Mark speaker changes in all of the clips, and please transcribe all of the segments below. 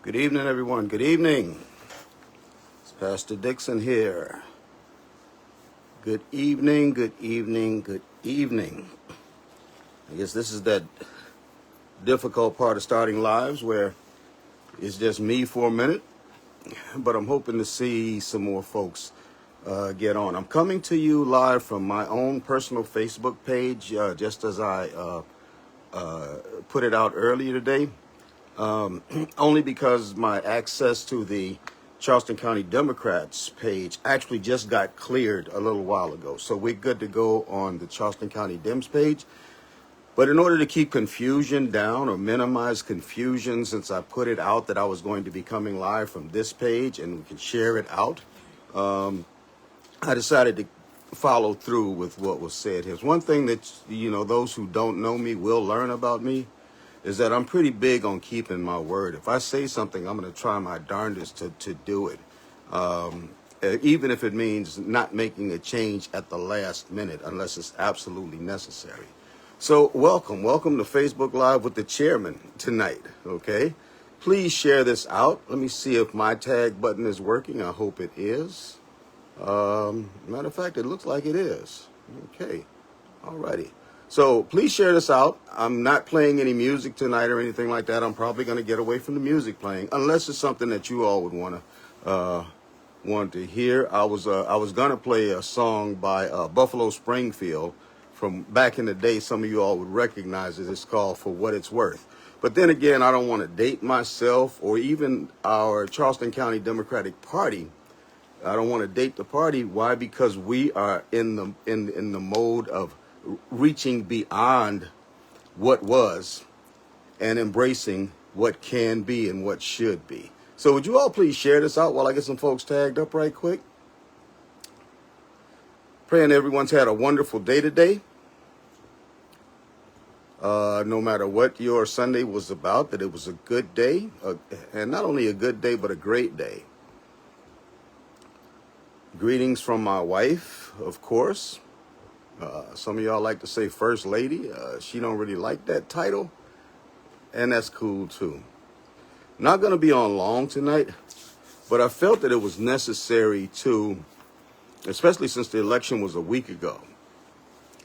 Speaker 1: Good evening, everyone. Good evening. It's Pastor Dixon here. Good evening, good evening, good evening. I guess this is that difficult part of starting lives where it's just me for a minute, but I'm hoping to see some more folks get on. I'm coming to you live from my own personal Facebook page, just as I put it out earlier today. Only because my access to the Charleston County Democrats page actually just got cleared a little while ago. So we're good to go on the Charleston County Dems page. But in order to keep confusion down or minimize confusion, since I put it out that I was going to be coming live from this page and we can share it out, I decided to follow through with what was said. Here's one thing that, those who don't know me will learn about me is that I'm pretty big on keeping my word. If I say something, I'm going to try my darndest to do it. Even if it means not making a change at the last minute, unless it's absolutely necessary. So welcome to Facebook Live with the chairman tonight, okay? Please share this out. Let me see if my tag button is working. I hope it is. Matter of fact, it looks like it is. Okay, alrighty. So please share this out. I'm not playing any music tonight or anything like that. I'm probably going to get away from the music playing, unless it's something that you all would want to hear. I was going to play a song by Buffalo Springfield from back in the day. Some of you all would recognize it. It's called "For What It's Worth." But then again, I don't want to date myself or even our Charleston County Democratic Party. I don't want to date the party. Why? Because we are in the mode of reaching beyond what was and embracing what can be and what should be. So would you all please share this out while I get some folks tagged up right quick? Praying everyone's had a wonderful day today. No matter what your Sunday was about, that it was a good day, and not only a good day, but a great day. Greetings from my wife, of course. Some of y'all like to say First Lady. She don't really like that title, and that's cool too. Not going to be on long tonight, but I felt that it was necessary to, especially since the election was a week ago,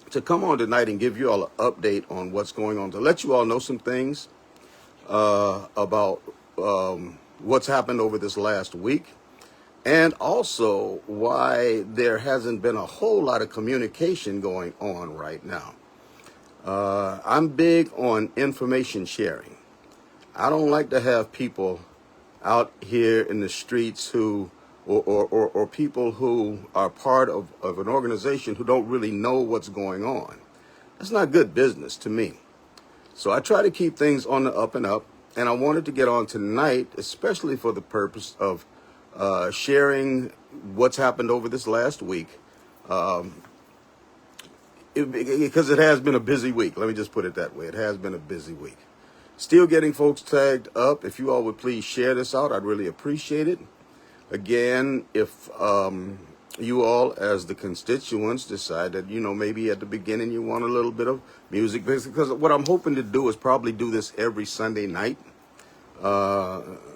Speaker 1: to come on tonight and give you all an update on what's going on, to let you all know some things about what's happened over this last week. And also why there hasn't been a whole lot of communication going on right now. I'm big on information sharing. I don't like to have people out here in the streets who, or people who are part of an organization who don't really know what's going on. That's not good business to me. So I try to keep things on the up and up. And I wanted to get on tonight, especially for the purpose of sharing what's happened over this last week, because it has been a busy week. Let me just put it that way. It has been a busy week. Still getting folks tagged up. If you all would please share this out, I'd really appreciate it. Again, if you all, as the constituents, decide that, maybe at the beginning you want a little bit of music, because what I'm hoping to do is probably do this every Sunday night.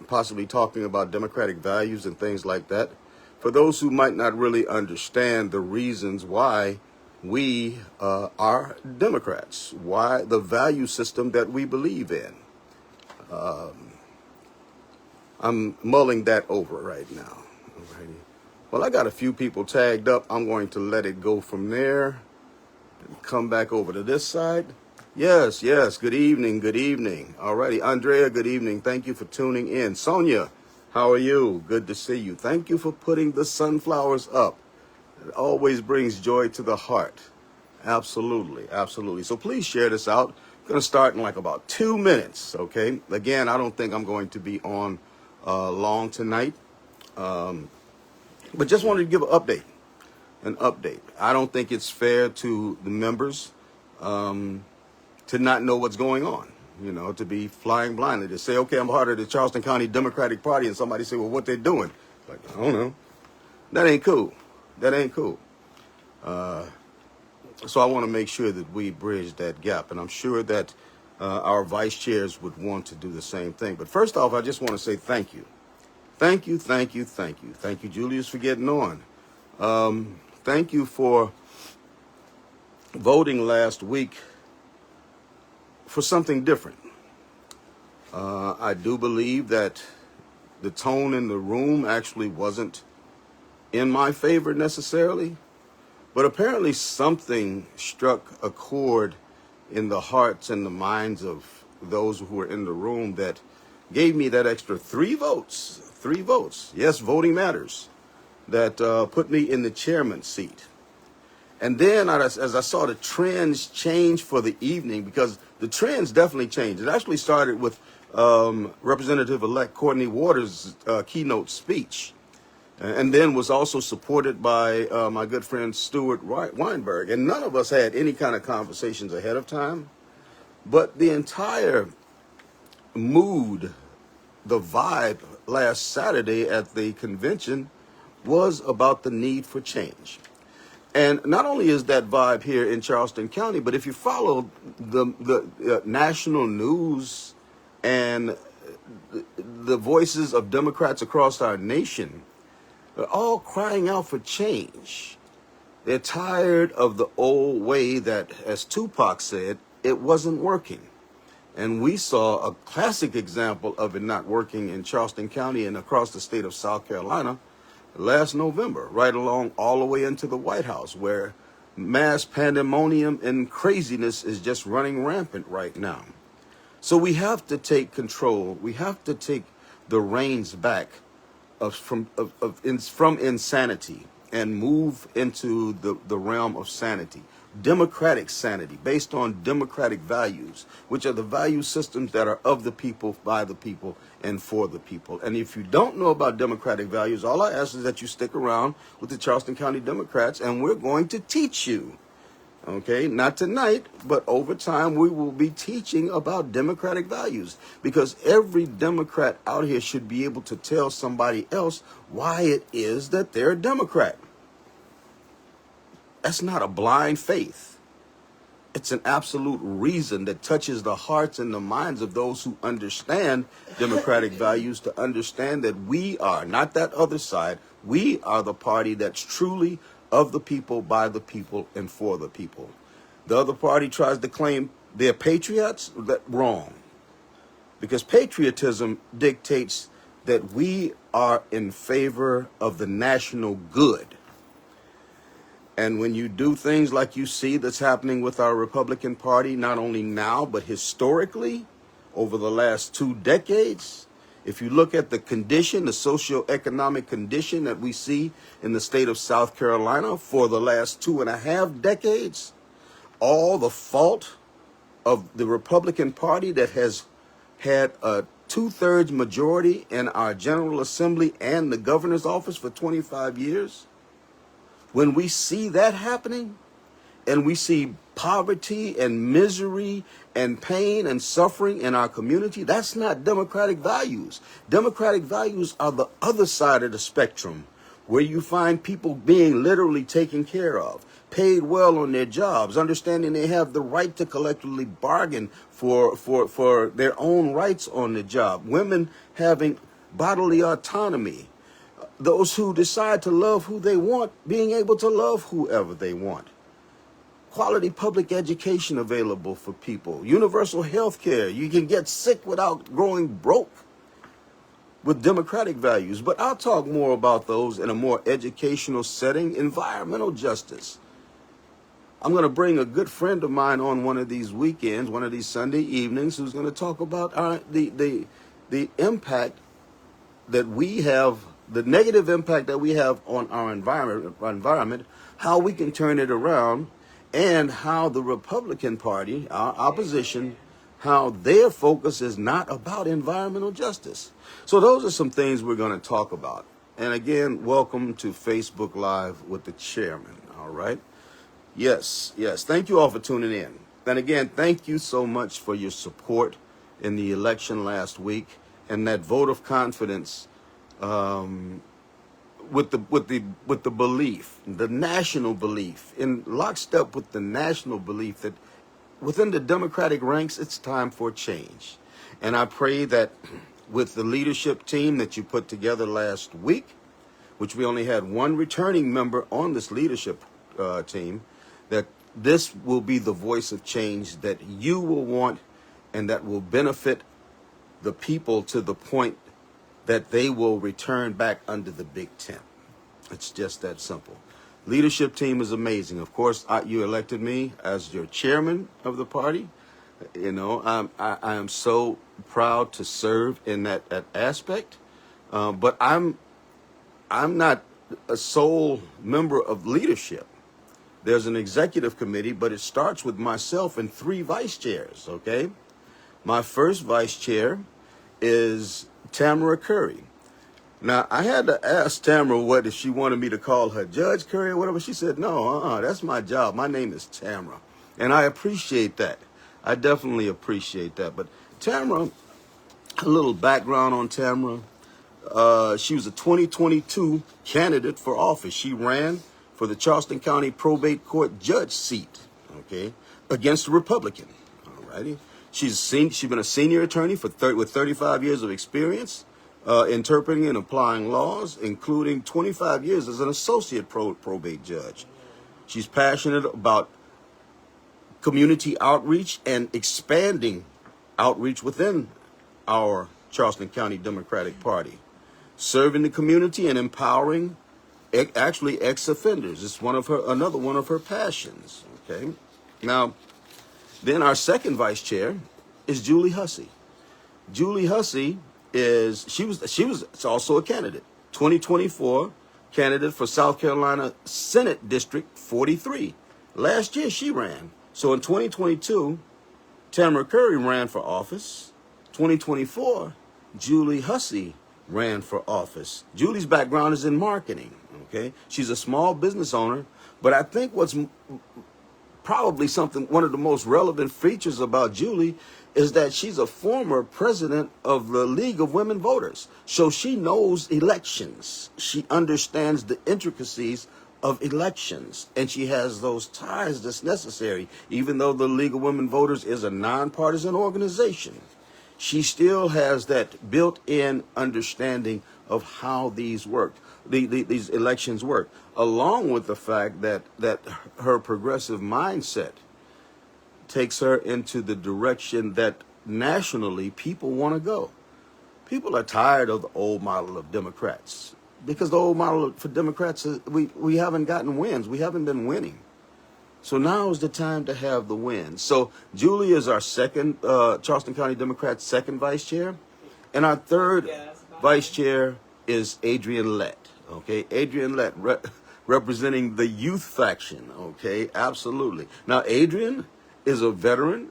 Speaker 1: Possibly talking about democratic values and things like that. For those who might not really understand the reasons why we are Democrats, why the value system that we believe in. I'm mulling that over right now. Alrighty. Well, I got a few people tagged up. I'm going to let it go from there and come back over to this side. Yes. Good evening. Alrighty. Andrea, good evening. Thank you for tuning in. Sonia, how are you? Good to see you. Thank you for putting the sunflowers up. It always brings joy to the heart. Absolutely. So please share this out. I'm going to start in like about 2 minutes, okay? Again, I don't think I'm going to be on long tonight. But just wanted to give an update. I don't think it's fair to the members to not know what's going on, to be flying blindly, to say, okay, I'm part of the Charleston County Democratic Party, and somebody say, well, what they're doing? Like, I don't know. That ain't cool. So I want to make sure that we bridge that gap, and I'm sure that our vice chairs would want to do the same thing. But first off, I just want to say thank you. Thank you, thank you, thank you. Thank you, Julius, for getting on. Thank you for voting last week for something different. I do believe that the tone in the room actually wasn't in my favor necessarily, but apparently something struck a chord in the hearts and the minds of those who were in the room that gave me that extra 3 votes. 3 votes. Yes, voting matters. That put me in the chairman's seat. And then as I saw the trends change for the evening, because the trends definitely changed. It actually started with Representative-elect Courtney Waters' keynote speech, and then was also supported by my good friend Stuart Weinberg. And none of us had any kind of conversations ahead of time, but the entire mood, the vibe last Saturday at the convention was about the need for change. And not only is that vibe here in Charleston County, but if you follow the national news and the voices of Democrats across our nation, they're all crying out for change. They're tired of the old way that, as Tupac said, it wasn't working. And we saw a classic example of it not working in Charleston County and across the state of South Carolina last November, right along all the way into the White House, where mass pandemonium and craziness is just running rampant right now. So we have to take control. We have to take the reins back from insanity and move into the realm of sanity. Democratic sanity based on democratic values, which are the value systems that are of the people, by the people, and for the people. And if you don't know about democratic values, all I ask is that you stick around with the Charleston County Democrats, and we're going to teach you. Okay, not tonight, but over time we will be teaching about democratic values, because every Democrat out here should be able to tell somebody else why it is that they're a Democrat. That's not a blind faith. It's an absolute reason that touches the hearts and the minds of those who understand democratic values, to understand that we are not that other side. We are the party that's truly of the people, by the people, and for the people. The other party tries to claim they're patriots. That's wrong. Because patriotism dictates that we are in favor of the national good. And when you do things like you see that's happening with our Republican Party, not only now, but historically, over the last 2 decades, if you look at the condition, the socioeconomic condition that we see in the state of South Carolina for the last 2.5 decades, all the fault of the Republican Party that has had a 2/3 majority in our General Assembly and the governor's office for 25 years, when we see that happening, and we see poverty and misery and pain and suffering in our community, that's not democratic values. Democratic values are the other side of the spectrum, where you find people being literally taken care of, paid well on their jobs, understanding they have the right to collectively bargain for their own rights on the job, women having bodily autonomy, those who decide to love who they want being able to love whoever they want. Quality public education available for people. Universal health care. You can get sick without growing broke with democratic values. But I'll talk more about those in a more educational setting. Environmental justice. I'm going to bring a good friend of mine on one of these weekends, one of these Sunday evenings, who's going to talk about the impact that we have, the negative impact that we have on our environment, how we can turn it around, and how the Republican Party, our opposition, how their focus is not about environmental justice. So those are some things we're going to talk about. And again, welcome to Facebook Live with the chairman, all right? Yes. Thank you all for tuning in. And again, thank you so much for your support in the election last week and that vote of confidence, with the belief, the national belief, in lockstep with the national belief that within the Democratic ranks, it's time for change. And I pray that with the leadership team that you put together last week, which we only had one returning member on this leadership team, that this will be the voice of change that you will want and that will benefit the people to the point that they will return back under the Big Tent. It's just that simple. Leadership team is amazing. Of course, you elected me as your chairman of the party. You know, I am so proud to serve in that aspect. But I'm not a sole member of leadership. There's an executive committee, but it starts with myself and 3 vice chairs, okay? My first vice chair is Tamara Curry. Now, I had to ask Tamara what if she wanted me to call her Judge Curry or whatever. She said, no, that's my job. My name is Tamara. And I appreciate that. I definitely appreciate that. But Tamara, a little background on Tamara. She was a 2022 candidate for office. She ran for the Charleston County Probate Court judge seat, okay, against a Republican. All righty. She's been a senior attorney with 35 years of experience interpreting and applying laws, including 25 years as an associate probate judge. She's passionate about community outreach and expanding outreach within our Charleston County Democratic Party, serving the community and empowering actually ex-offenders. It's another one of her passions. Okay. Now, then our second vice chair is Julie Hussey. Julie Hussey she was also a candidate, 2024 candidate for South Carolina Senate District 43. Last year she ran. So in 2022, Tamara Curry ran for office. 2024, Julie Hussey ran for office. Julie's background is in marketing, okay? She's a small business owner, but I think what's probably one of the most relevant features about Julie is that she's a former president of the League of Women Voters. So she knows elections. She understands the intricacies of elections, and she has those ties that's necessary. Even though the League of Women Voters is a nonpartisan organization, she still has that built-in understanding of how these elections work, along with the fact that her progressive mindset takes her into the direction that nationally people want to go. People are tired of the old model of Democrats because the old model for Democrats is we haven't gotten wins. We haven't been winning. So now is the time to have the wins. So Julie is our second Charleston County Democrat second vice chair, and our third vice chair is Adrian Lett. Okay, Adrian Lett representing the youth faction. Okay, absolutely. Now Adrian is a veteran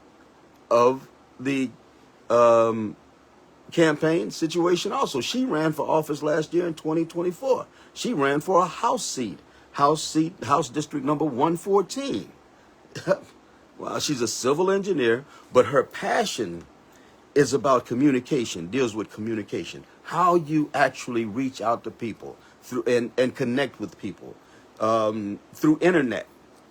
Speaker 1: of the campaign situation also. She ran for office last year in 2024. She ran for a House District number 114. Well, she's a civil engineer, but her passion is about communication, deals with communication, how you actually reach out to people through and connect with people through internet,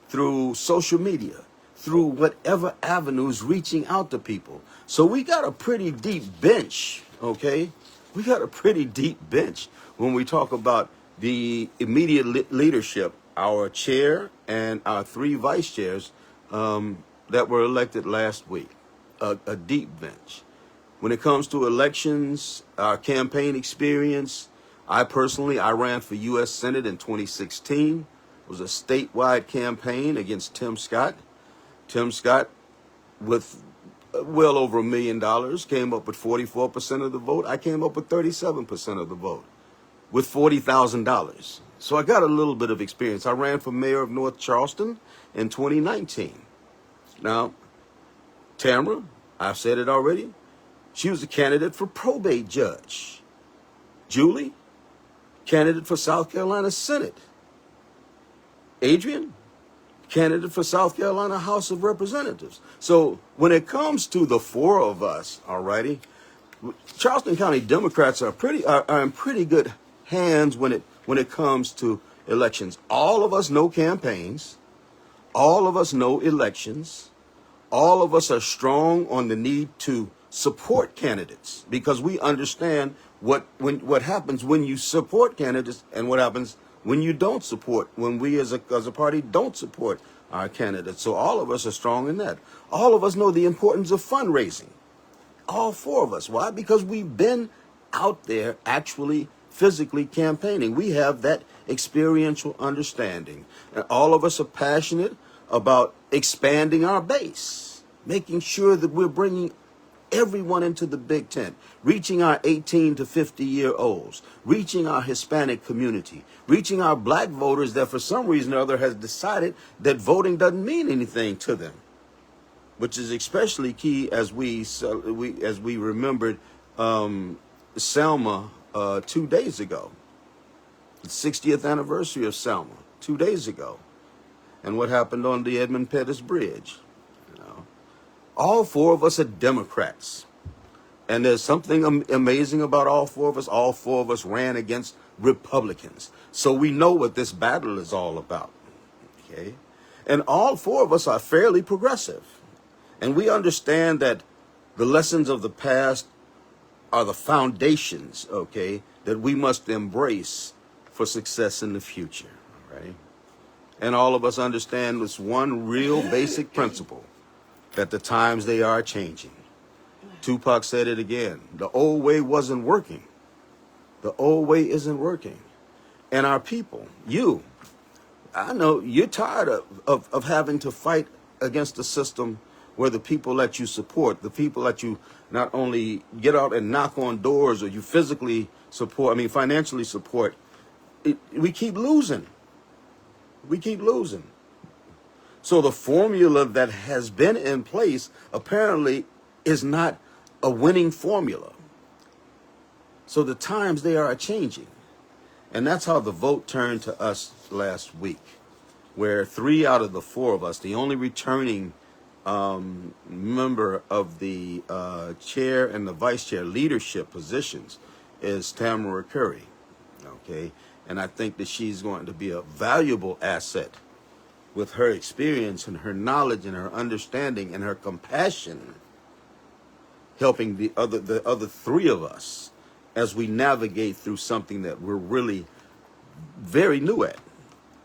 Speaker 1: through social media, through whatever avenues reaching out to people. So we got a pretty deep bench, okay? We got a pretty deep bench when we talk about the immediate leadership, our chair and our 3 vice chairs that were elected last week, a deep bench. When it comes to elections, our campaign experience, I ran for U.S. Senate in 2016. It was a statewide campaign against Tim Scott. Tim Scott, with well over $1 million, came up with 44% of the vote. I came up with 37% of the vote with $40,000. So I got a little bit of experience. I ran for mayor of North Charleston in 2019. Now, Tamara, I've said it already, she was a candidate for probate judge. Julie, candidate for South Carolina Senate. Adrian, candidate for South Carolina House of Representatives. So when it comes to the 4 of us, all righty, Charleston County Democrats are in pretty good hands when it comes to elections. All of us know campaigns. All of us know elections. All of us are strong on the need to support candidates because we understand what happens when you support candidates and what happens when you don't support, when we as a party don't support our candidates. So all of us are strong in that. All of us know the importance of fundraising. All four of us. Why? Because we've been out there actually physically campaigning. We have that experiential understanding. And all of us are passionate about expanding our base, making sure that we're bringing everyone into the big tent, reaching our 18 to 50-year-olds, reaching our Hispanic community, reaching our black voters that for some reason or other has decided that voting doesn't mean anything to them, which is especially key as we remembered Selma 2 days ago, the 60th anniversary of Selma 2 days ago, and what happened on the Edmund Pettus Bridge. All four of us are Democrats. And there's something amazing about all four of us. All four of us ran against Republicans. So we know what this battle is all about. Okay? And all four of us are fairly progressive. And we understand that the lessons of the past are the foundations, okay, that we must embrace for success in the future. Right? And all of us understand this one real basic principle, that the times they are changing. Tupac said it again. The old way wasn't working. The old way isn't working. And our people, I know you're tired of having to fight against a system where the people that you support, the people that you not only get out and knock on doors or you physically support, financially support, we keep losing. We keep losing. So the formula that has been in place apparently is not a winning formula. So the times they are changing. And that's how the vote turned to us last week, where 3 out of the 4 of us, the only returning member of the chair and the vice chair leadership positions is Tamara Curry. Okay. And I think that she's going to be a valuable asset with her experience and her knowledge and her understanding and her compassion, helping the other 3 of us as we navigate through something that we're really very new at.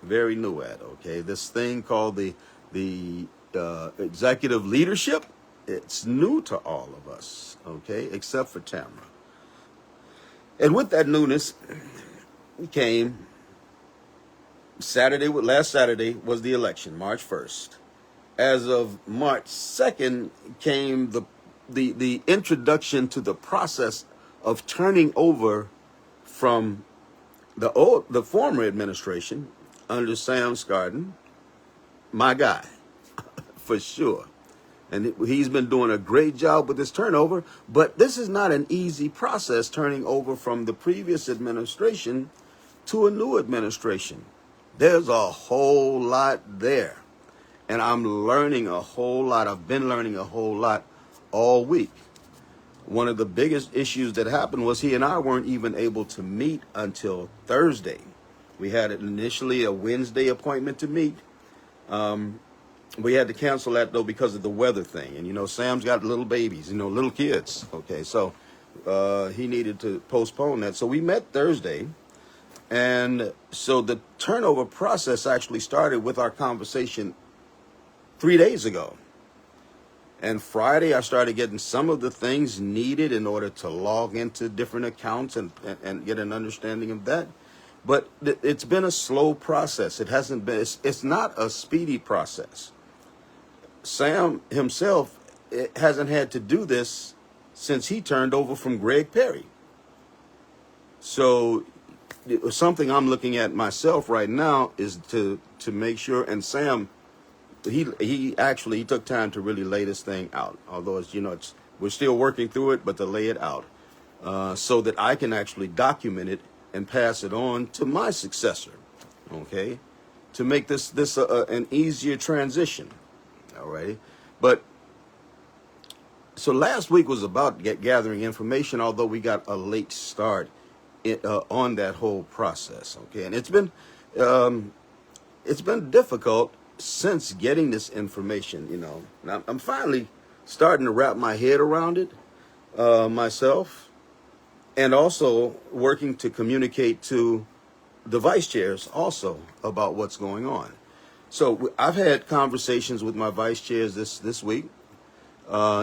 Speaker 1: Okay, this thing called the executive leadership, it's new to all of us, okay, except for Tamara. And with that newness came last Saturday was the election, March 1st. As of March 2nd came the introduction to the process of turning over from the former administration under Sam Skardon, my guy, for sure. And he's been doing a great job with this turnover, but this is not an easy process, turning over from the previous administration to a new administration. There's a whole lot there. And I'm learning a whole lot. I've been learning a whole lot all week. One of the biggest issues that happened was he and I weren't even able to meet until Thursday. We had initially a Wednesday appointment to meet. We had to cancel that, though, because of the weather thing. And, Sam's got little babies, little kids. Okay, so he needed to postpone that. So we met Thursday. And so the turnover process actually started with our conversation 3 days ago. And Friday, I started getting some of the things needed in order to log into different accounts and get an understanding of that. But it's been a slow process. It hasn't been, it's not a speedy process. Sam himself hasn't had to do this since he turned over from Greg Perry. So something I'm looking at myself right now is to make sure, and Sam, he took time to really lay this thing out, although we're still working through it, but to lay it out so that I can actually document it and pass it on to my successor, okay, to make this an easier transition, all right. But so last week was about gathering information, although we got a late start on that whole process, okay, and it's been difficult since getting this information, and I'm finally starting to wrap my head around it myself, and also working to communicate to the vice chairs also about what's going on. So I've had conversations with my vice chairs this week,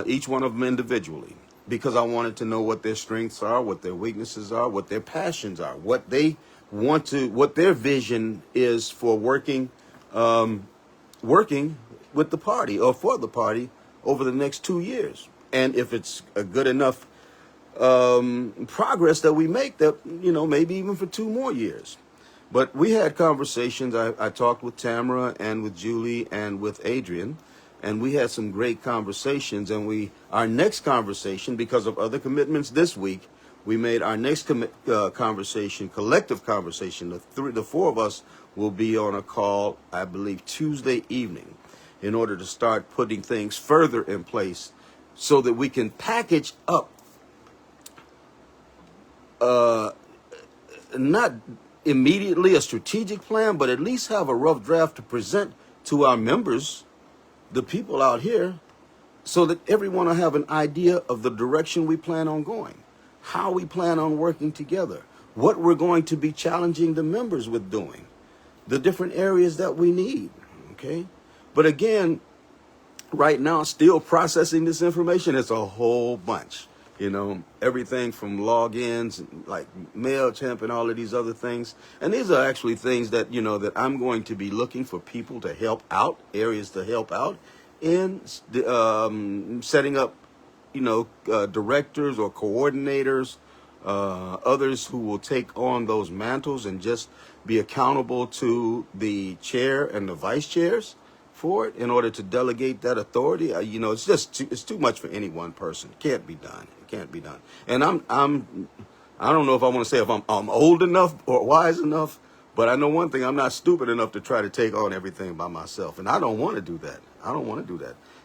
Speaker 1: each one of them individually, because I wanted to know what their strengths are, what their weaknesses are, what their passions are, what they want to, what their vision is for working with the party or for the party over the next 2 years, and if it's a good enough progress that we make, that maybe even for 2 more years. But we had conversations. I talked with Tamara and with Julie and with Adrian, and we had some great conversations. And our next conversation, because of other commitments this week, we made our next collective conversation. The 4 of us will be on a call, I believe, Tuesday evening, in order to start putting things further in place so that we can package up, not immediately a strategic plan, but at least have a rough draft to present to our members, the people out here, so that everyone will have an idea of the direction we plan on going, how we plan on working together, what we're going to be challenging the members with doing, the different areas that we need, okay? But again, right now, still processing this information, it's a whole bunch. Everything from logins, like MailChimp and all of these other things. And these are actually things that, that I'm going to be looking for people to help out, areas to help out in setting up, directors or coordinators, others who will take on those mantles and just be accountable to the chair and the vice chairs for it in order to delegate that authority. It's just it's too much for any one person. It can't be done. And I don't know if I want to say if I'm old enough or wise enough, but I know one thing: I'm not stupid enough to try to take on everything by myself, and I don't want to do that.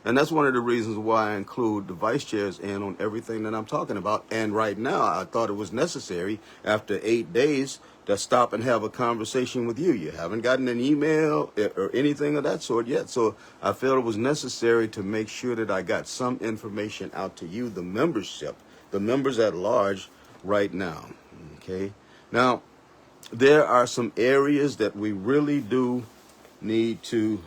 Speaker 1: And that's one of the reasons why I include the vice chairs in on everything that I'm talking about. And right now, I thought it was necessary after 8 days to stop and have a conversation with you. You haven't gotten an email or anything of that sort yet. So I felt it was necessary to make sure that I got some information out to you, the membership, the members at large right now. Okay. Now, there are some areas that we really do need to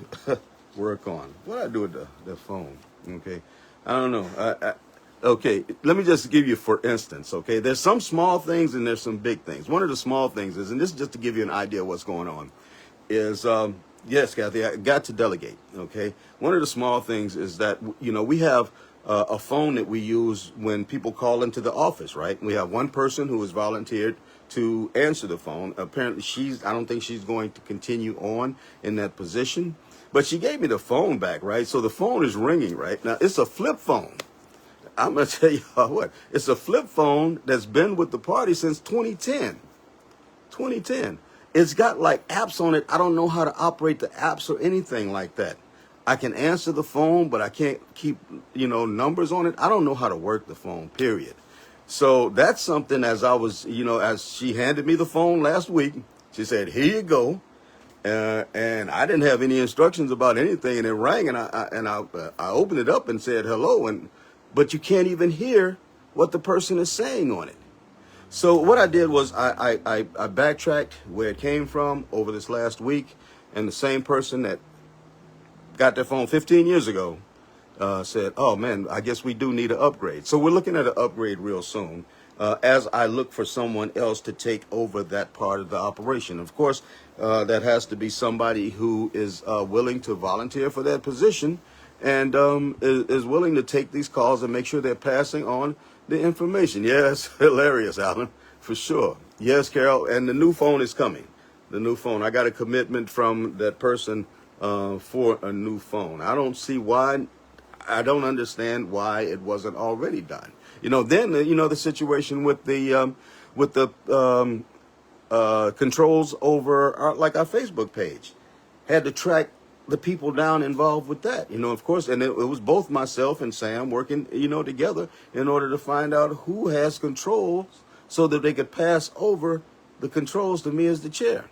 Speaker 1: work on. What do I do with the phone? Okay. I don't know. Okay, let me just give you, for instance, okay, there's some small things and there's some big things. One of the small things is, and this is just to give you an idea of what's going on, is, yes, Kathy, I got to delegate, okay? One of the small things is that, we have a phone that we use when people call into the office, right? We have one person who has volunteered to answer the phone. Apparently, I don't think she's going to continue on in that position, but she gave me the phone back, right? So the phone is ringing, right? Now, it's a flip phone. I'm going to tell you what, it's a flip phone that's been with the party since 2010. 2010. It's got like apps on it. I don't know how to operate the apps or anything like that. I can answer the phone, but I can't keep, numbers on it. I don't know how to work the phone, period. So that's something, as I was, as she handed me the phone last week, she said, here you go. And I didn't have any instructions about anything, and it rang, and I opened it up and said hello, but you can't even hear what the person is saying on it. So what I did was I backtracked where it came from over this last week, and the same person that got their phone 15 years ago said, oh man, I guess we do need an upgrade. So we're looking at an upgrade real soon, as I look for someone else to take over that part of the operation. Of course, that has to be somebody who is willing to volunteer for that position, and is willing to take these calls and make sure they're passing on the information. Yes, hilarious, Alan, for sure. Yes, Carol, and the new phone is coming. The new phone. I got a commitment from that person for a new phone. I don't see why. I don't understand why it wasn't already done. Then the situation with the controls over like our Facebook page, had to track the people down involved with that, of course, and it was both myself and Sam working, together in order to find out who has controls so that they could pass over the controls to me as the chair.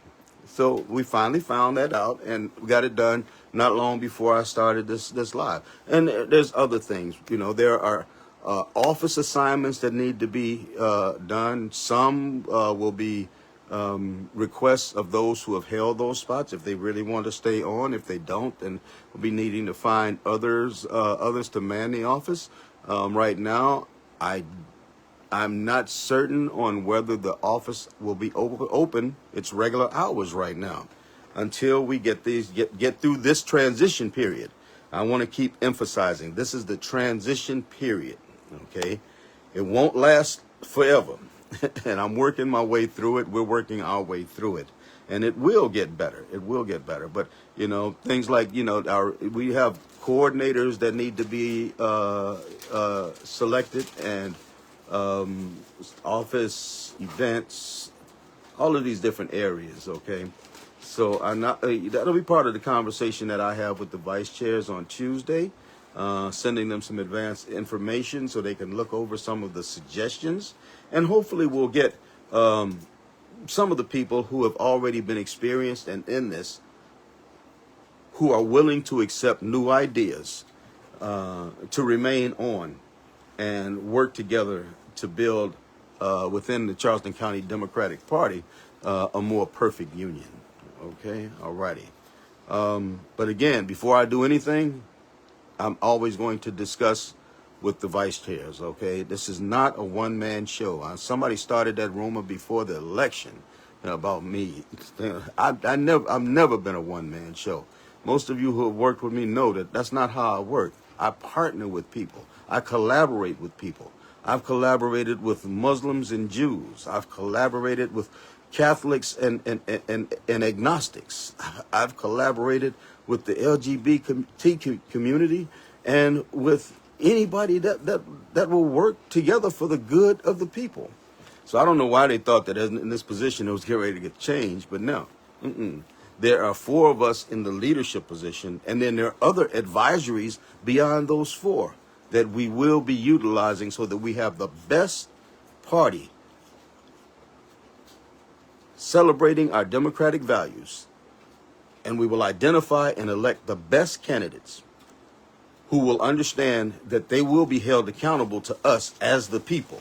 Speaker 1: So we finally found that out, and we got it done. not long before I started this live. And there's other things. You know, there are office assignments that need to be done. Some will be requests of those who have held those spots if they really want to stay on. If they don't, then we'll be needing to find others to man the office. Right now, I'm not certain on whether the office will be open its regular hours right now until we get through this transition period. I want to keep emphasizing this is the transition period. Okay, it won't last forever. And I'm working my way through it. We're working our way through it, and it will get better. It will get better. But you know, things like, you know, we have coordinators that need to be selected, and office events, all of these different areas. Okay, so that'll be part of the conversation that I have with the vice chairs on Tuesday. Sending them some advanced information so they can look over some of the suggestions. And hopefully we'll get some of the people who have already been experienced and in this, who are willing to accept new ideas, to remain on and work together to build within the Charleston County Democratic Party a more perfect union. Okay, all righty. But again, before I do anything, I'm always going to discuss with the vice chairs, okay? This is not a one-man show. Somebody started that rumor before the election about me. I've never been a one-man show. Most of you who have worked with me know that that's not how I work. I partner with people. I collaborate with people. I've collaborated with Muslims and Jews. I've collaborated with Catholics and agnostics. I've collaborated with the LGBT community and with anybody that will work together for the good of the people. So I don't know why they thought that in this position it was getting ready to get changed, but no. There are 4 of us in the leadership position, and then there are other advisories beyond those 4 that we will be utilizing so that we have the best party celebrating our democratic values, and we will identify and elect the best candidates who will understand that they will be held accountable to us as the people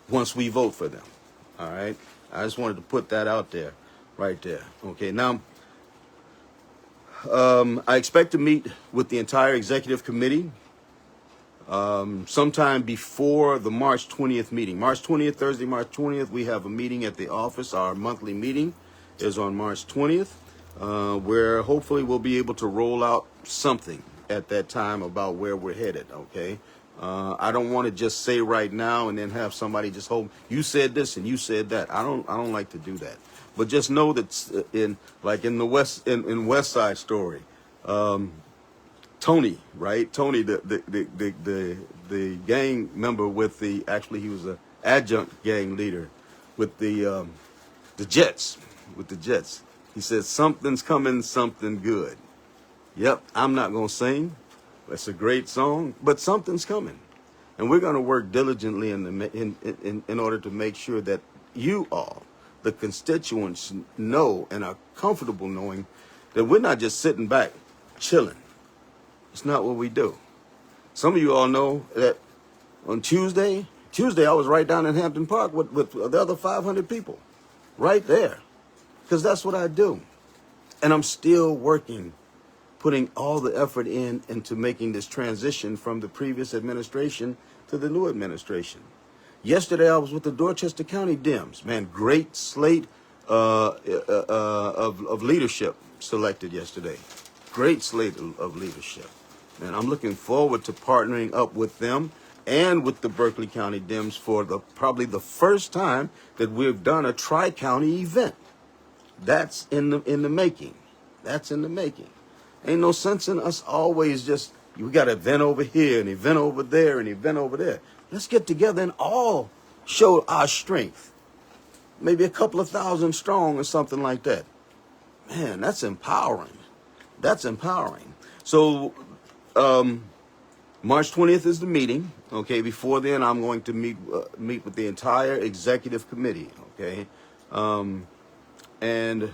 Speaker 1: once we vote for them. All right? I just wanted to put that out there, right there. Okay, now, I expect to meet with the entire executive committee sometime before the March 20th meeting. March 20th, Thursday, March 20th, we have a meeting at the office. Our monthly meeting is on March 20th, where hopefully we'll be able to roll out something at that time about where we're headed, okay? I don't want to just say right now and then have somebody just hold, you said this and you said that. I don't like to do that. But just know that in West Side Story, Tony, right? Tony, the gang member with he was an adjunct gang leader with the Jets, He said, something's coming, something good. Yep, I'm not going to sing. It's a great song, but something's coming. And we're going to work diligently in order to make sure that you all, the constituents, know and are comfortable knowing that we're not just sitting back, chilling. It's not what we do. Some of you all know that on Tuesday I was right down in Hampton Park with the other 500 people. Right there. Because that's what I do. And I'm still working, putting all the effort into making this transition from the previous administration to the new administration. Yesterday, I was with the Dorchester County Dems. Man, great slate of leadership selected yesterday. Great slate of leadership. And I'm looking forward to partnering up with them and with the Berkeley County Dems for probably the first time that we've done a tri-county event. That's in the making. That's in the making. Ain't no sense in us always just, we got an event over here, an event over there, an event over there. Let's get together and all show our strength. Maybe a couple of thousand strong or something like that. Man, that's empowering. That's empowering. So, March 20th is the meeting. Okay, before then, I'm going to meet with the entire executive committee. Okay, and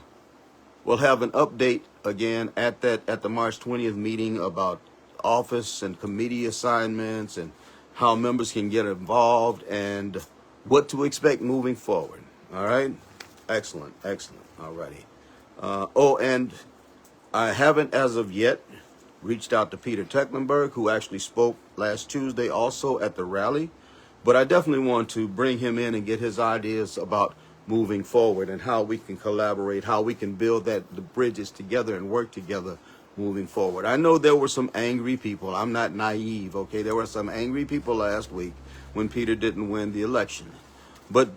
Speaker 1: we'll have an update again at the March 20th meeting about office and committee assignments and how members can get involved and what to expect moving forward. All right? Excellent, excellent. All righty. And I haven't, as of yet, reached out to Peter Tecklenburg, who actually spoke last Tuesday also at the rally. But I definitely want to bring him in and get his ideas about moving forward and how we can collaborate, how we can build the bridges together and work together moving forward. I know there were some angry people. I'm not naive, okay? There were some angry people last week when Peter didn't win the election. But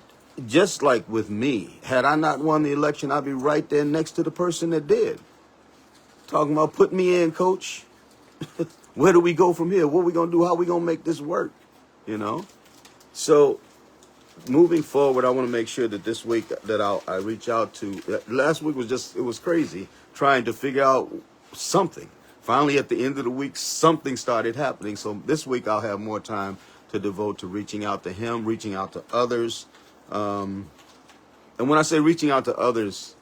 Speaker 1: just like with me, had I not won the election, I'd be right there next to the person that did. Talking about put me in, coach. Where do we go from here? What are we going to do? How are we going to make this work? You know? So moving forward, I want to make sure that this week that I reach out to. Last week it was crazy trying to figure out something. Finally, at the end of the week, something started happening. So this week I'll have more time to devote to reaching out to him, reaching out to others. And when I say reaching out to others,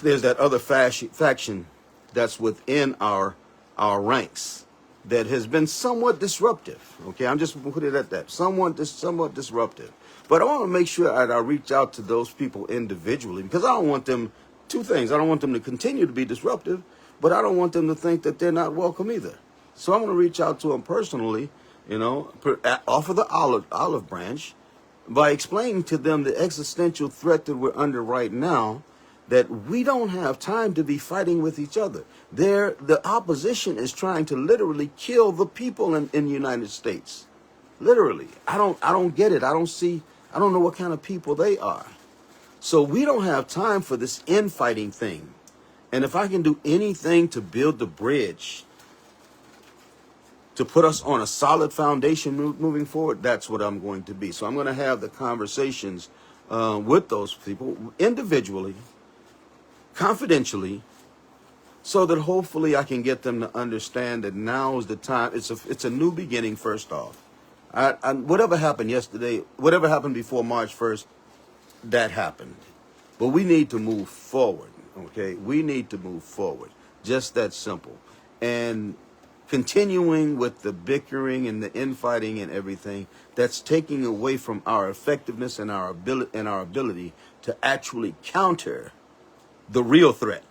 Speaker 1: there's that other faction that's within our ranks that has been somewhat disruptive. Okay, I'm just going to put it at that. Somewhat disruptive. But I want to make sure I reach out to those people individually because I don't want them, two things. I don't want them to continue to be disruptive, but I don't want them to think that they're not welcome either. So I'm going to reach out to them personally, offer the olive branch by explaining to them the existential threat that we're under right now, that we don't have time to be fighting with each other. The opposition is trying to literally kill the people in the United States. Literally. I don't get it. I don't know what kind of people they are. So we don't have time for this infighting thing. And if I can do anything to build the bridge, to put us on a solid foundation moving forward, that's what I'm going to be. So I'm going to have the conversations with those people individually, confidentially, so that hopefully I can get them to understand that now is the time. It's a new beginning. First off, whatever happened yesterday, whatever happened before March 1st, that happened. But we need to move forward. Okay, we need to move forward. Just that simple. And continuing with the bickering and the infighting and everything, that's taking away from our effectiveness and our ability to actually counter the real threat,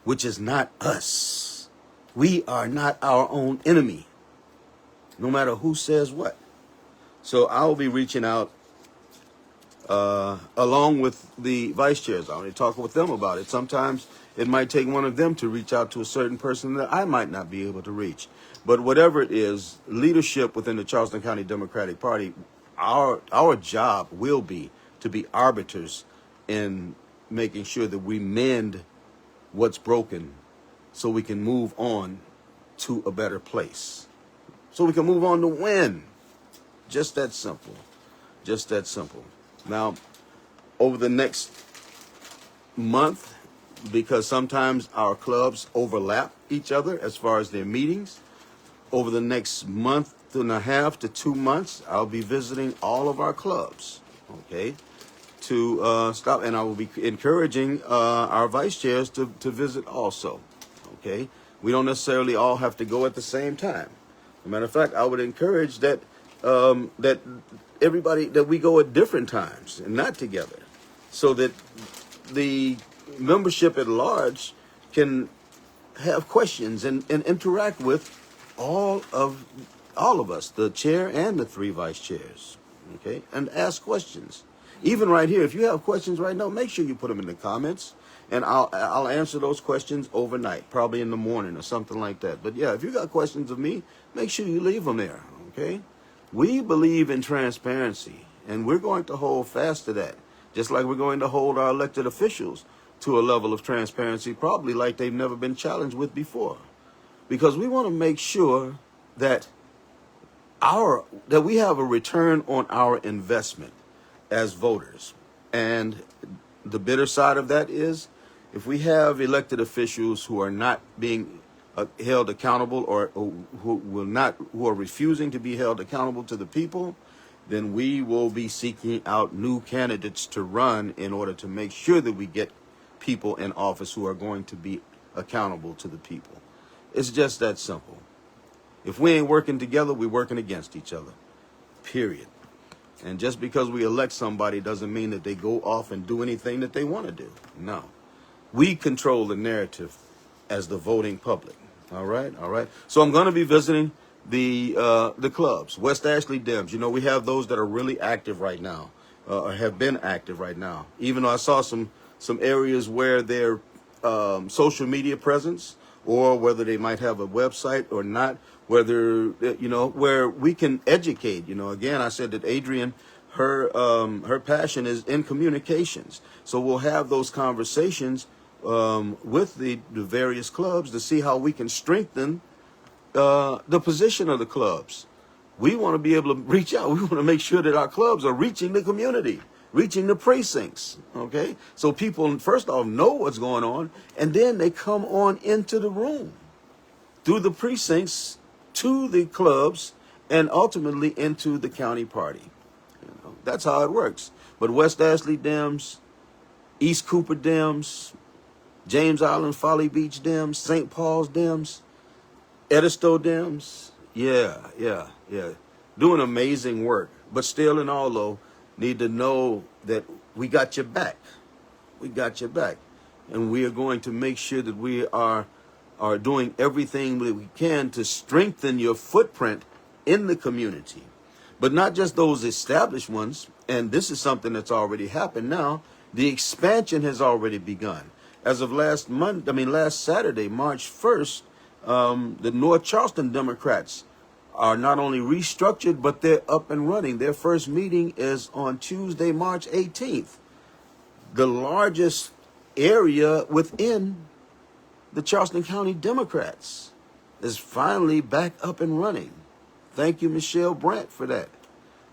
Speaker 1: which is not us. We are not our own enemy, no matter who says what. So I'll be reaching out along with the vice chairs. I'll be talking with them about it. Sometimes it might take one of them to reach out to a certain person that I might not be able to reach. But whatever it is, leadership within the Charleston County Democratic Party, our job will be to be arbiters in making sure that we mend what's broken so we can move on to a better place. So we can move on to win. Just that simple. Just that simple. Now, over the next month, because sometimes our clubs overlap each other as far as their meetings, over the next month and a half to 2 months, I'll be visiting all of our clubs, okay, to stop. And I will be encouraging our vice chairs to visit also, okay. We don't necessarily all have to go at the same time. As a matter of fact, I would encourage that that everybody, that we go at different times and not together, so that the membership at large can have questions and interact with all of us, the chair and the 3 vice chairs, okay, and ask questions. Even right here, if you have questions right now, make sure you put them in the comments, and I'll answer those questions overnight, probably in the morning or something like that. But yeah, if you got questions of me, make sure you leave them there, okay? We believe in transparency, and we're going to hold fast to that, just like we're going to hold our elected officials to a level of transparency probably like they've never been challenged with before. Because we want to make sure that we have a return on our investment as voters. And the bitter side of that is, if we have elected officials who are not being held accountable, or who are refusing to be held accountable to the people, then we will be seeking out new candidates to run in order to make sure that we get people in office who are going to be accountable to the people. It's just that simple. If we ain't working together, we're working against each other. Period. And just because we elect somebody doesn't mean that they go off and do anything that they want to do. No. We control the narrative as the voting public. All right, all right. So I'm going to be visiting the clubs. West Ashley Dems. You know, we have those that are really active right now, or have been active right now. Even though I saw some areas where their social media presence, or whether they might have a website or not, whether, you know, where we can educate. You know, again, I said that Adrian, her passion is in communications. So we'll have those conversations with the various clubs to see how we can strengthen the position of the clubs. We want to be able to reach out. We want to make sure that our clubs are reaching the community, reaching the precincts. Okay, so people first off know what's going on, and then they come on into the room through the precincts to the clubs and ultimately into the county party. You know, that's how it works. But West Ashley Dems, East Cooper Dems, James Island Folly Beach Dems, St. Paul's Dems, Edisto Dems, yeah. Doing amazing work. But still and all, though, need to know that we got your back. We got your back. And we are going to make sure that we are doing everything that we can to strengthen your footprint in the community. But not just those established ones. And this is something that's already happened now. The expansion has already begun. As of last Saturday, March 1st, the North Charleston Democrats are not only restructured, but they're up and running. Their first meeting is on Tuesday, March 18th. The largest area within the Charleston County Democrats is finally back up and running. Thank you, Michelle Brandt, for that.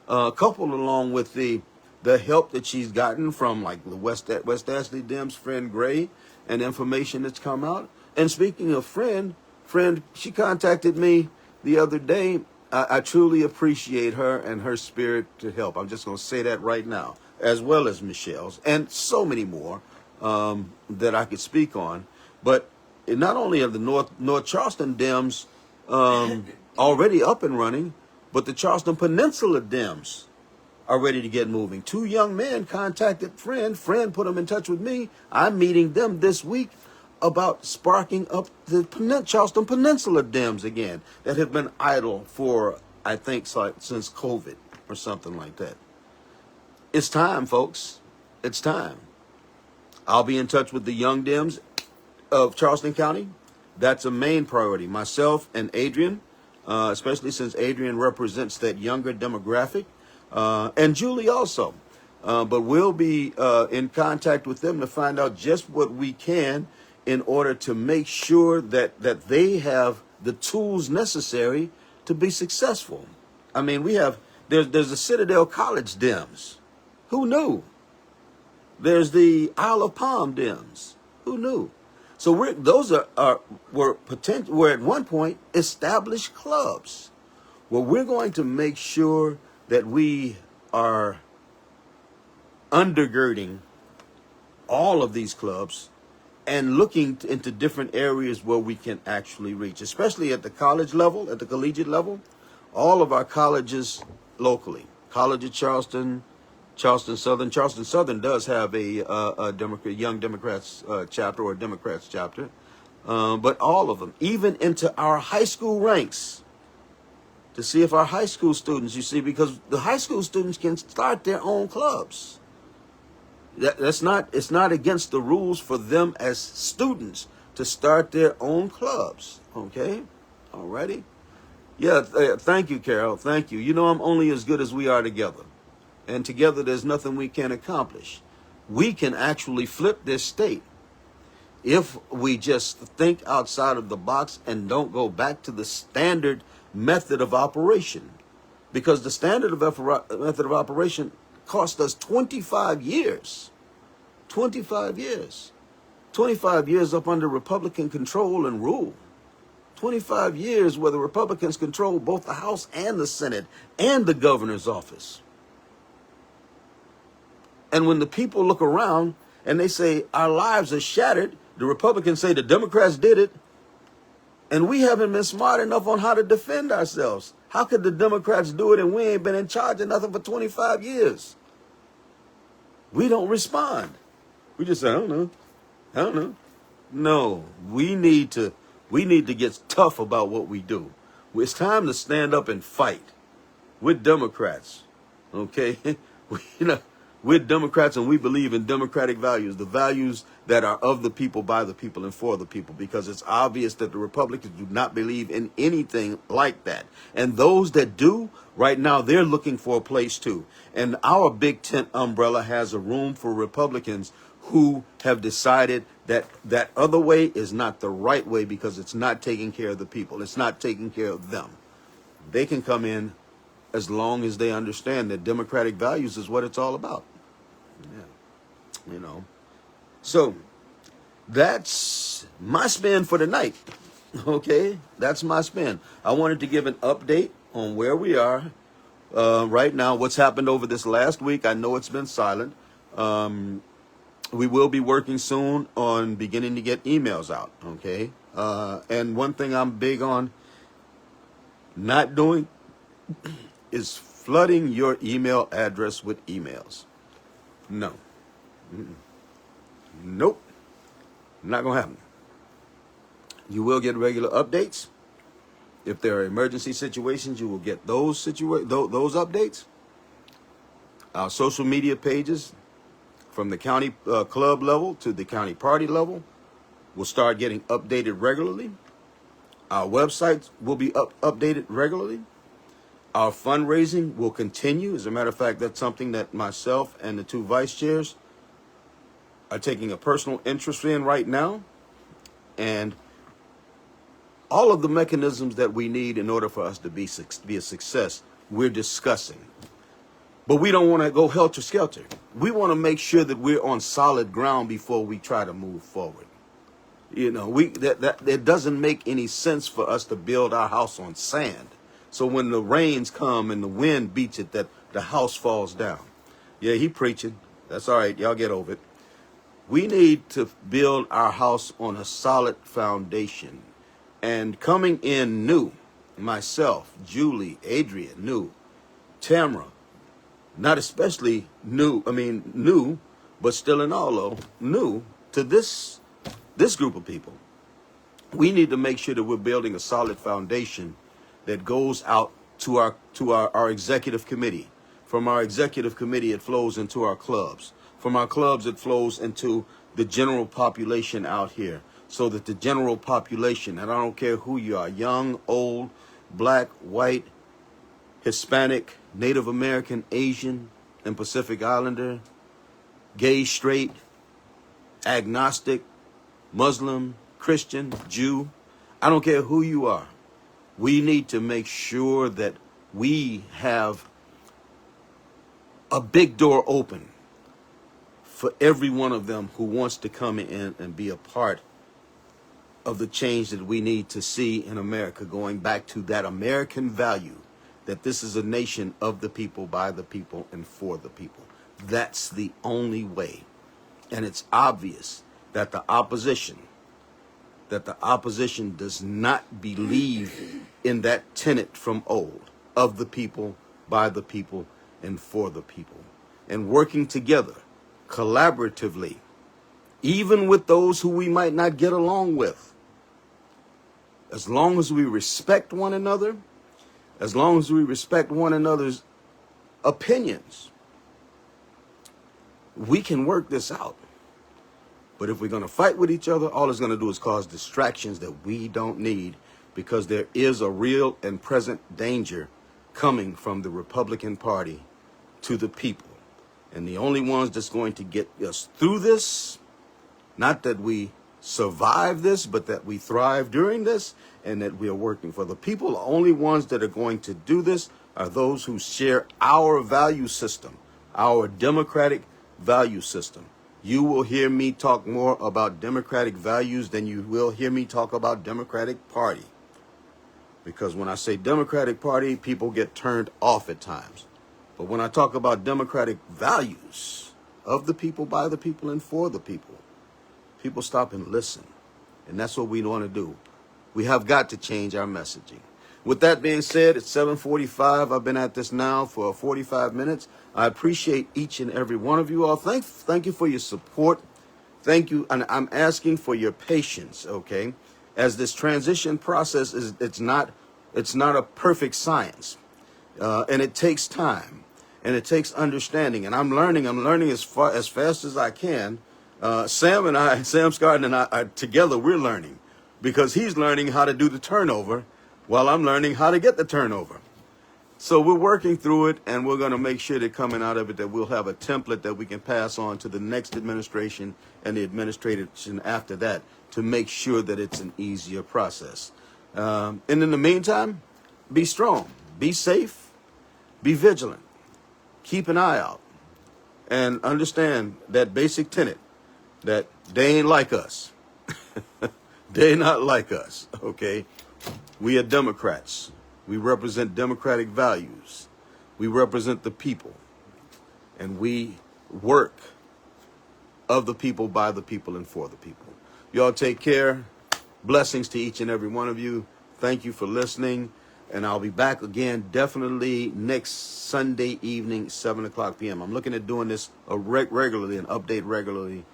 Speaker 1: Coupled along with the help that she's gotten from like the West Ashley Dems friend Gray and information that's come out. And speaking of friend, she contacted me the other day. I truly appreciate her and her spirit to help. I'm just going to say that right now, as well as Michelle's and so many more that I could speak on. But not only are the North Charleston Dems already up and running, but the Charleston Peninsula Dems are ready to get moving. 2 young men contacted friend put them in touch with me. I'm meeting them this week about sparking up the Charleston Peninsula Dems again that have been idle for, I think, since COVID or something like that. It's time, folks. It's time. I'll be in touch with the young Dems of Charleston County. That's a main priority. Myself and Adrian, especially since Adrian represents that younger demographic, and Julie also. But we'll be in contact with them to find out just what we can in order to make sure that they have the tools necessary to be successful. I mean, there's a Citadel College Dems. Who knew? There's the Isle of Palm Dems. Who knew? So were at one point established clubs. Well, we're going to make sure that we are undergirding all of these clubs and looking into different areas where we can actually reach, especially at the college level, at the collegiate level. All of our colleges locally, College of Charleston, Charleston Southern. Charleston Southern does have a Young Democrats chapter or Democrats chapter, but all of them, even into our high school ranks, to see if our high school students, you see, because the high school students can start their own clubs. It's not against the rules for them as students to start their own clubs. Okay? Alrighty? Yeah, thank you, Carol. Thank you. You know, I'm only as good as we are together. And together there's nothing we can't accomplish. We can actually flip this state if we just think outside of the box and don't go back to the standard method of operation. Because the standard method of operation cost us 25 years. 25 years. 25 years up under Republican control and rule. 25 years where the Republicans control both the House and the Senate and the governor's office. And when the people look around and they say our lives are shattered. The Republicans say the Democrats did it, and we haven't been smart enough on how to defend ourselves. How could the Democrats do it and we ain't been in charge of nothing for 25 years? We don't respond. We just say, I don't know. I don't know. No, we need to get tough about what we do. It's time to stand up and fight. We're Democrats, okay? We're Democrats, and we believe in democratic values, the values that are of the people, by the people, and for the people, because it's obvious that the Republicans do not believe in anything like that. And those that do, right now, they're looking for a place too. And our big tent umbrella has a room for Republicans who have decided that that other way is not the right way because it's not taking care of the people. It's not taking care of them. They can come in as long as they understand that democratic values is what it's all about. Yeah. So that's my spin for the night. Okay, that's my spin. I wanted to give an update on where we are right now, what's happened over this last week. I know it's been silent. We will be working soon on beginning to get emails out, okay? And one thing I'm big on not doing is flooding your email address with emails. No. Nope. Not going to happen. You will get regular updates. If there are emergency situations, you will get those updates. Our social media pages, from the county club level to the county party level, will start getting updated regularly. Our websites will be updated regularly. Our fundraising will continue. As a matter of fact, that's something that myself and the two vice chairs are taking a personal interest in right now. And all of the mechanisms that we need in order for us to be a success, we're discussing. But we don't want to go helter-skelter. We want to make sure that we're on solid ground before we try to move forward. It doesn't make any sense for us to build our house on sand. So when the rains come and the wind beats it, that the house falls down. Yeah, he preaching. That's all right. Y'all get over it. We need to build our house on a solid foundation. And coming in new, myself, Julie, Adrian, new, Tamara, not especially new, but still in all though, new to this group of people. We need to make sure that we're building a solid foundation that goes out to our executive committee. From our executive committee, it flows into our clubs. From our clubs, it flows into the general population out here. So that the general population, and I don't care who you are, young, old, black, white, Hispanic, Native American, Asian, and Pacific Islander, gay, straight, agnostic, Muslim, Christian, Jew, I don't care who you are. We need to make sure that we have a big door open for every one of them who wants to come in and be a part of the change that we need to see in America, going back to that American value that this is a nation of the people, by the people, and for the people. That's the only way. And it's obvious that the opposition does not believe in that tenet from old, of the people, by the people, and for the people. And working together, collaboratively, even with those who we might not get along with. As long as we respect one another, as long as we respect one another's opinions, we can work this out. But if we're going to fight with each other, all it's going to do is cause distractions that we don't need, because there is a real and present danger coming from the Republican Party to the people. And the only ones that's going to get us through this, not that we survive this, but that we thrive during this, and that we are working for the people. The only ones that are going to do this are those who share our value system, our democratic value system. You will hear me talk more about democratic values than you will hear me talk about Democratic Party. Because when I say Democratic Party, people get turned off at times. But when I talk about democratic values, of the people, by the people, and for the people. People stop and listen. And that's what we want to do. We have got to change our messaging. With that being said, it's 7:45. I've been at this now for 45 minutes. I appreciate each and every one of you all. Thank you for your support. Thank you. And I'm asking for your patience, okay? As this transition process it's not a perfect science. And it takes time and it takes understanding. And I'm learning as fast as I can. Sam Scott and I together, we're learning because he's learning how to do the turnover while I'm learning how to get the turnover. So we're working through it, and we're going to make sure that coming out of it that we'll have a template that we can pass on to the next administration and the administration after that to make sure that it's an easier process. And in the meantime, be strong, be safe, be vigilant, keep an eye out, and understand that basic tenet that they ain't like us. They're not like us, okay? We are Democrats. We represent democratic values. We represent the people. And we work of the people, by the people, and for the people. Y'all take care. Blessings to each and every one of you. Thank you for listening. And I'll be back again definitely next Sunday evening, 7 o'clock p.m. I'm looking at doing this regularly and update regularly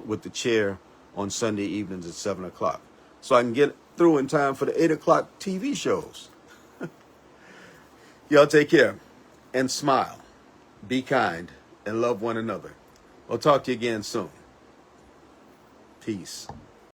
Speaker 1: with the chair on Sunday evenings at 7 o'clock. So I can get through in time for the 8 o'clock TV shows. Y'all take care and smile. Be kind and love one another. I'll talk to you again soon. Peace.